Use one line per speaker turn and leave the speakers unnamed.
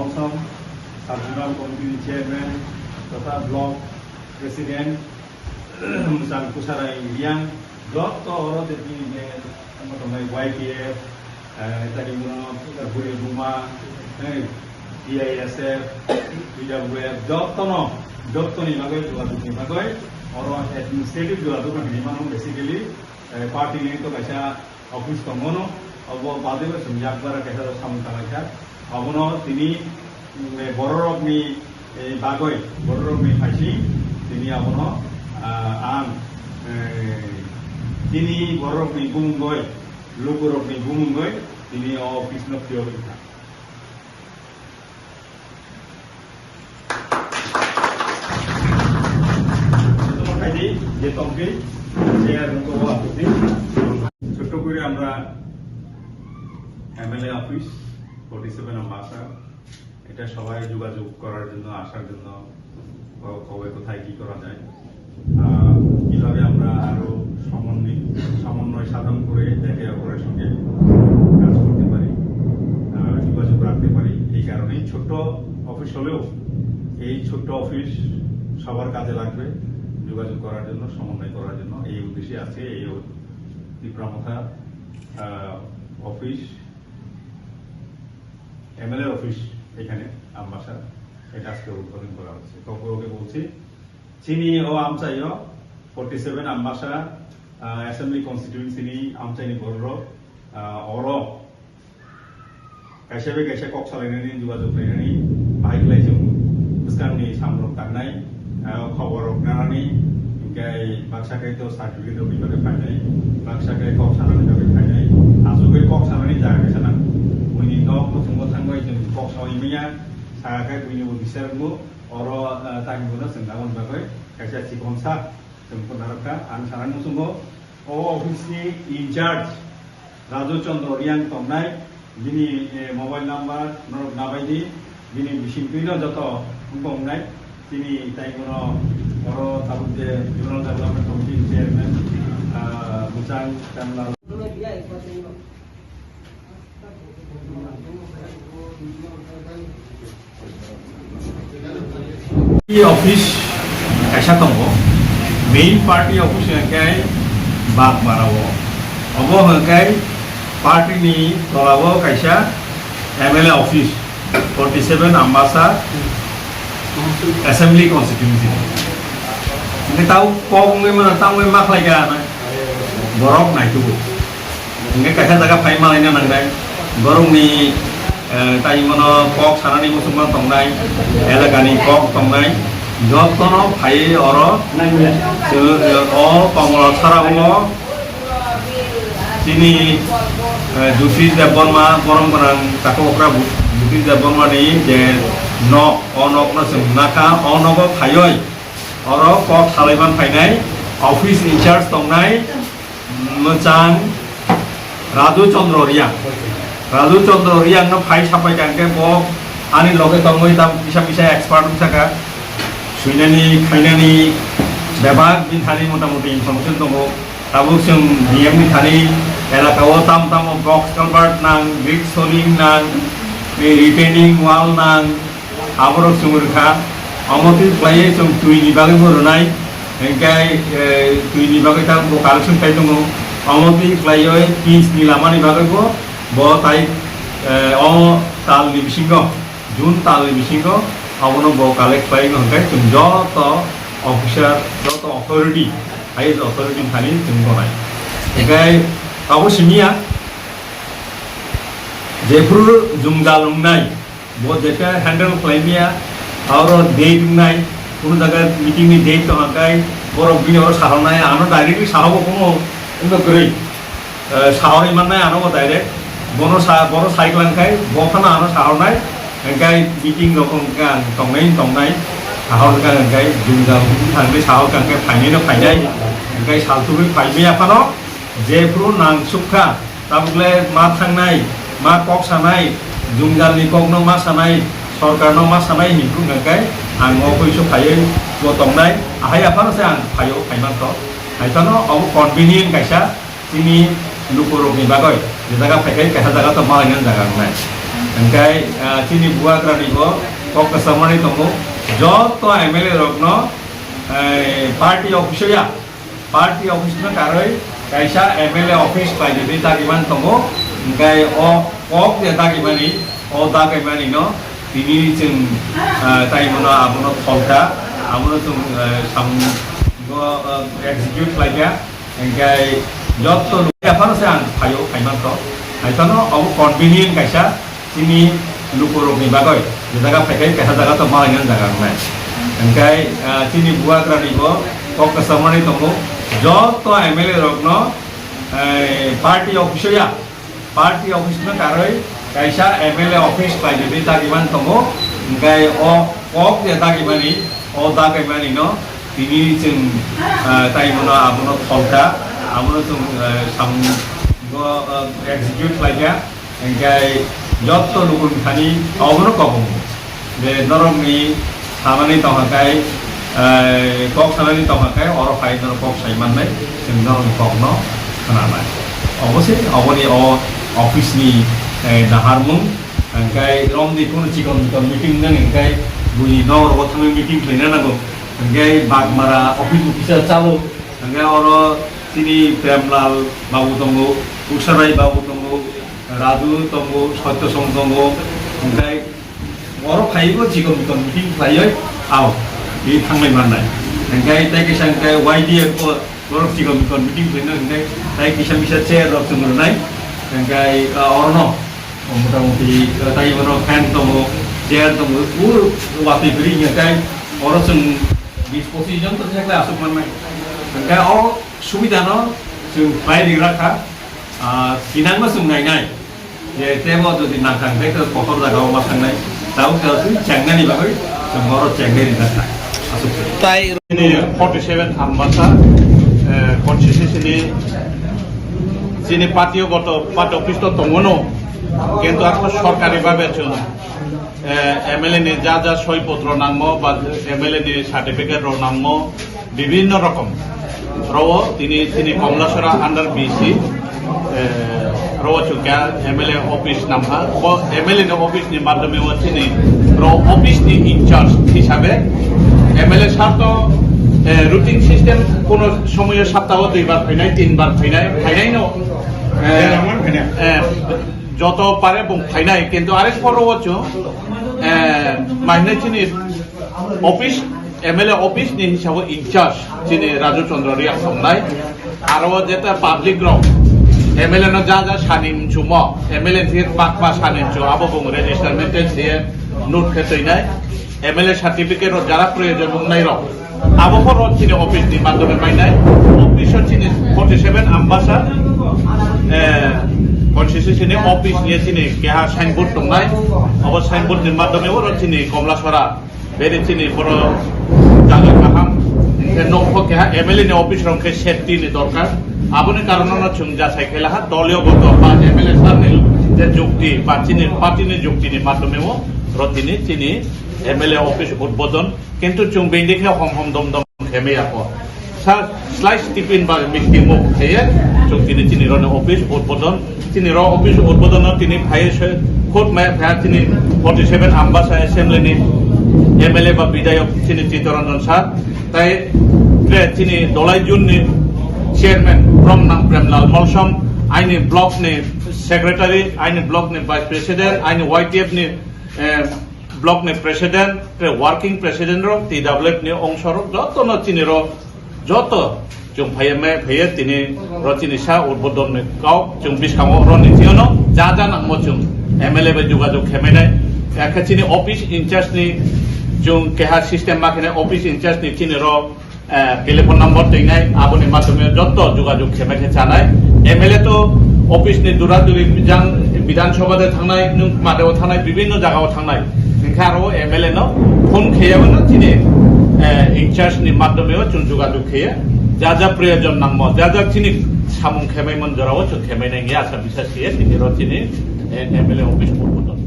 मौसम साबजुनाल कमिटिनि चेयरमैन तथा block president मुसां कुसाराय रियां जत YPF tadi Guri Rumah DISF PWF Jottoni bagai jogadukni bagai orang administrative jogaduk ni mana basically party ni to kaisa office tomono abo bade sumjak bara kaisa samun talaika abono tini bororok ni bagai bororok ni phaisi tini abono ang tini bororok ni bungoi lukurok ni bungoi tini office no priorita যে তমকে chair সভাপতি ছোট করে আমরা MLA office 47 Ambassa এটা সবাই যোগাযোগ করার জন্য আসার জন্য কবে কোথায় কি করা যায় কিভাবে আমরা আরো সমন্বয় সাধন করে একে অপরের সঙ্গে কাজ করতে পারি যোগাযোগ রাখতে পারি এই কারণে ছোট অফিস হলেও এই ছোট অফিস সবার কাজে লাগবে যোগাযোগ করার জন্য সমন্বয় করার জন্য এই উদ্দেশ্যে আছে এই তীব্রামথা অফিস MLA অফিস এখানে আমবাসা এটা আজকে উদ্বোধন করা হচ্ছে কপরকে বলছি চিনি ও আমচাইও 47 আমবাসা অ্যাসেম্বলি কনস্টিটিউয়েন্সি নি আমচাইনি বড় অর কাইসাবে কাইসা কক সালাইनानै যোগাযোগ लायनानै बाहायलाय जों बुस्काननि सामरक थांनाय खबर रखनानै ओमफ्राय बाक्साखै तो सार्टिफिकेट बिबारे फायनाय बाक्साखै कक सानानै बागै फायनाय आजुखै कक सानानै जायाखै साना उनि नक थुंगो थांबाय जों कक सावैमैया सायाखै उनि बिसोरबो अर तांगुनो सोंनागोन बागै खायसे सिखनसा जों पनारका आं सानानै मुसुंगो अ अफिसनि इनचार्ज राजु चंद्र रियां तमनाय बिनि मोबाइल नाम्बार नरक नाबायदि बिनि बिसिमखैनो जत बुंबावनाय তিনি তাই কোনো বড় তাবুতে জোনাল ডেভেলপমেন্ট কমিটির চেয়ারম্যান মুচাং কামলা অফিস কাইসা দङ মেইন पार्टी অফিस হंखाय बाग माराव अब हंखाय पार्टीनि तलाव काइसा MLA office 47 आम्बासा Assembly constituency. Ini tahu kong mana tahu mak lagi ana. Borok naik tu. Ini kaya jaga pay malainya nangdai. Borong ni tayi mana kok sana ni musuh mana tongnai. Elakani kok tongnai. Job tono pay oro. Oh pamula saramo. Sini Dusi Jabon ma borong barang takut okra Dusi Jabon ma ni je nok onok na semnaka onok phayoy oro kok salaiman phainai office incharge tongnai mochang Raju Chandra Riang no phai sapai kangke bo ani loge tongoi tam bisa expert saka suinani khainani bebag bin thani motamoti information tongo tabuk sum niam ni thani elakao tam box culvert nang brick soling nang retaining wall nang aborok sumurkha amoti play sum tuini bagai borunai engkai tuini bagai tam bo collection tai tongo amoti play oi piece ni lamani bagai bo tai o tal ni bisingo jun tal ni bisingo abono bo collect play no engkai tum joto officer joto authority highest authority thani tum gonai engkai abo simia jefur jungdalungnai बहुत जैसे handle क्लाइमिया और date नहीं কোনো জায়গায় meeting নি date তো হাকাই বড় বিনি और সাহনাय আনো ডাইরেক্টলি সাহাবো কোনো এমন করে সাহনি মানে আনো ডাইরেক্ট বড় সাইকেল আনখাই বখানা আনো সাহনাय একাই মিটিং রকম গান তংনাই সাহর গান একাই জুমজাল থাকলে সাহর গানকে ফাইনাইनो ফাইনাই একাই সালতুবি ফাইমে আফানো যে পুরো নাং সুখা তাবলে মা থাंनाय मा कक सानाय जुमजालनि ककनो मा सानाय सरकारनो मा सानाय हिंखु गंगाय आं अफिसो फायै गतंनाय आहाय आफानोसै आं फायो फाइमानखौ आइफानो अब कन्भिनियेन्ट गायसा जोंनि लुकुरकनि बागै जे जायगा फायखाय खायसा जायगा तो मालायनो जायगा नाय Engkai sini buat rani bo kok kesamani tunggu jod to MLA rokno party office ya party office na karoi kaisa MLA office pai jadi tagiman tunggu engkai kok dia tagimani tagimani no tini jeng tai mono abuno tholta abuno tung sam go execute lagi engkai jod to apa nasan payo kaiman to aisano abu convenient kaisa sini lukuruk ni bagai jaga pakai kaisa jaga to malah yang jaga nai engkai sini buat rani bo kok kesamani tunggu jod to MLA rokno party office ya party office na karoi kaisa MLA office pai jadi tagiman tunggu engkai kok dia tagimani tagimani no tini jeng tai mono abuno tholta abuno tung sam go execute lagi engkai jod to lukun khani abuno kobong de norong ni samani tonghakai kok samani tonghakai oro pai nor kok saiman nai jeng norong kok no kanamai obose oboni office ni daharmung engkai rom di kun cikon meeting nang engkai bui nor ro thame meeting plena nago engkai bagmara office chalo engkai oro sini Premlal babu tunggu Usharai babu tunggu Radu tunggu Satya Song tunggu engkai oro pai ko cikon meeting playoi au di thangmai manai engkai tai kisang engkai YDF ko oro cikon meeting plena engkai tai kisang bisa chair ro tungurnai engkai orno motamuti tai mono fan tunggu chair tunggu wati beri engkai oro sung disposition ternyata asup manai engkai oro सुविधा न जों बायदि राखा किनांगबो जों नायनाय जे तेबो जुदि नांखांबाय तो कखर जागाव मा थांनाय दाउ गासै जेंनानि बागै जों बर' जेंनानि राखा
তাই
47 आम्बासा कन्स्टिट्यूशननि যিনি পার্টিগত পার্টি অফিস তো দङनो কিন্তু আসলে সরকারি ভাবে जों এমএলএ नि যা যা সইপত্র নামো বা এমএলএ नि সার্টিফিকেট র নামো বিভিন্ন রকম रवो তিনি কমলাসরা আন্ডার বিসি रवो चुका एमएलए ऑफिस नामहा व एमएलए नि ऑफिस नि माध्यमे তিনি র ऑफिस नि ইনচার্জ হিসাবে एमएलए সাথ রুটিন সিস্টেম কোন সময় সপ্তাহ দুইবার ফাইনাই তিনবার ফাইনাই নো যত পারে এবং ফাইনাই কিন্তু আরেক পরবর্তী মাইনে তিনি অফিস एमएलए ऑफिस नि हिसाब इंचार्ज যিনি राजू चंद्र रिया संनाय आरो जेता पब्लिक रो एमएलए न जा जा सानिम जुमो एमएलए थिर बाकबा सानिम जु आबो बुं रेजिस्टारमेंट से नोट खेतैनाय एमएलए सार्टिफिकेट रो जारा प्रयोजन बुंनाय रो आबो रो যিনি ऑफिस नि माध्यमे पाइनाय ऑफिस যিনি 47 आम्बासा कन्स्टिट्यूशननि ऑफिस नि যিনি केहा साइनबोर्ड दंनाय अब साइनबोर्ड नि माध्यमे रो যিনি कमलासरा बेरे তিনি বড় জায়গা কাহাম নখ কেহা এমএলএ নি অফিস রংকে সেফটি নি দরকার আবনি কারণে চুং যা সাইকেল হা দলীয়গত বা এমএলএ সার্নেল যে যুক্তি বা চিনি পার্টি নি যুক্তি নি মাধ্যমেও রতিনি তিনি এমএলএ অফিস উদ্বোধন কিন্তু চুং বেন্দিকে হম দম খেমে আপো স্লাইস টিফিন বা মিষ্টি মুখ খেয়ে চুং তিনি রনে অফিস উদ্বোধন তিনি র অফিস উদ্বোধন তিনি ভাইয়ে খোদ মে ভাই তিনি 47 आम्बासा असेंबली नि एमएलए বা বিধায়ক তিনি চিত্তরঞ্জন স্যার তাই তিনি দলাইজুন नि চেয়ারম্যান ব্রহ্মনাম প্রেমলাল মলসম আইনি ব্লক नि सेक्रेटरी आइनि ब्लॉक नि वाइस प्रेसिडेंट आइनि वाईटीएफ नि ब्लॉक नि प्रेसिडेंट वर्किंग प्रेसिडेंट रो टीडब्ल्यूएफ नि अंशर जत न चिनि रो जत जों भाइये तिनि रचिनि सा उद्बोधन नि गाव जों बिस्काङाव रनि थियनो जा नांगौ जों एमएलए बे जुगाजुग खेमेनाय एकाचिनि ऑफिस इंचार्ज नि जों केहा सिस्टेम माखने ऑफिस इंचार्ज नि चिनि रो टेलीफोन नंबर दैनाय आबनि माध्यमे जत जुगाजुग खेमेखे जानाय एमएलए तो ऑफिस नि दुरादुरि विधानसभा दे थांनाय नों मादाव थानाय विभिन्न जायगायाव थांनाय ओंखारो एमएलए न फोन खेयाबो चिनि इंचार्ज नि माध्यमे जों जुगाजुग खेया जा प्रयोजन नांगौ जा चिनि सामुं खेमाय मनजराव जों खेमायनाय गैया आसा बिसासिए तिनि रो चिनि एमएलए ऑफिस उद्बोधन